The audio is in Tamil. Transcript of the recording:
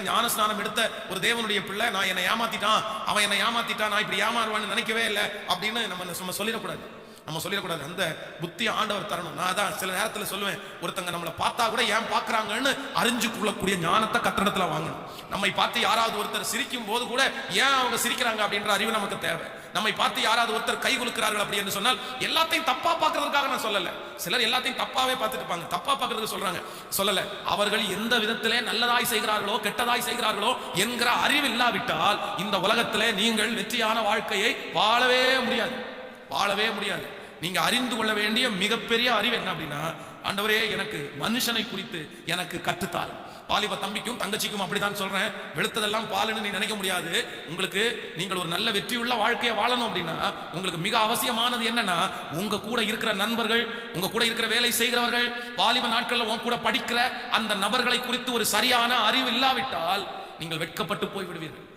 ஞானஸ்நானம் எடுத்த ஒரு தேவனுடைய பிள்ளை நான் என்னை ஏமாத்திட்டான், அவன் என்னை ஏமாத்திட்டான், நான் இப்படி ஏமாறுவான்னு நினைக்கவே இல்லை அப்படின்னு நம்ம சொல்லிடக்கூடாது. அந்த புத்தி ஆண்டவர் தரணும். நான் தான் சில நேரத்தில் சொல்லுவேன், ஒருத்தங்க நம்மளை பார்த்தா கூட ஏன் பார்க்கறாங்கன்னு அறிஞ்சு கொள்ளக்கூடிய ஞானத்தை கட்டணத்துல வாங்கணும். நம்மை பார்த்து யாராவது ஒருத்தர் சிரிக்கும் போது கூட ஏன் அவங்க சிரிக்கிறாங்க அப்படின்ற அறிவு நமக்கு தேவை. நம்மை பார்த்து யாராவது ஒருத்தர் கை குலுக்கிறார்கள் அப்படி என்று சொன்னால் எல்லாத்தையும் தப்பா பார்க்கறதுக்காக நான் சொல்லல. சிலர் எல்லாத்தையும் தப்பாவே பார்த்துட்டு இருப்பாங்க, தப்பா பார்க்கறதுக்கு சொல்லல. அவர்கள் எந்த விதத்திலே நல்லதாய் செய்கிறார்களோ கெட்டதாய் செய்கிறார்களோ என்கிற அறிவு இல்லாவிட்டால் இந்த உலகத்திலே நீங்கள் வெற்றியான வாழ்க்கையை வாழவே முடியாது. நீங்க அறிந்து கொள்ள வேண்டிய மிகப்பெரிய அறிவு என்ன அப்படின்னா, ஆண்டவரே எனக்கு மனுஷனை குறித்து எனக்கு கற்றுத்தார். வாலிப தம்பிக்கும் தங்கச்சிக்கும் அப்படித்தான் சொல்றேன், வெளுத்ததெல்லாம் பாலுன்னு நீ நினைக்க முடியாது. உங்களுக்கு நீங்கள் ஒரு நல்ல வெற்றியுள்ள வாழ்க்கையை வாழணும் அப்படின்னா உங்களுக்கு மிக அவசியமானது என்னன்னா, உங்க கூட இருக்கிற நண்பர்கள், உங்க கூட இருக்கிற வேலை செய்கிறவர்கள், வாலிப நாட்கள்ல உங்க கூட படிக்கிற அந்த நபர்களை குறித்து ஒரு சரியான அறிவு இல்லாவிட்டால் நீங்கள் வெட்கப்பட்டு போய் விடுவீர்கள்.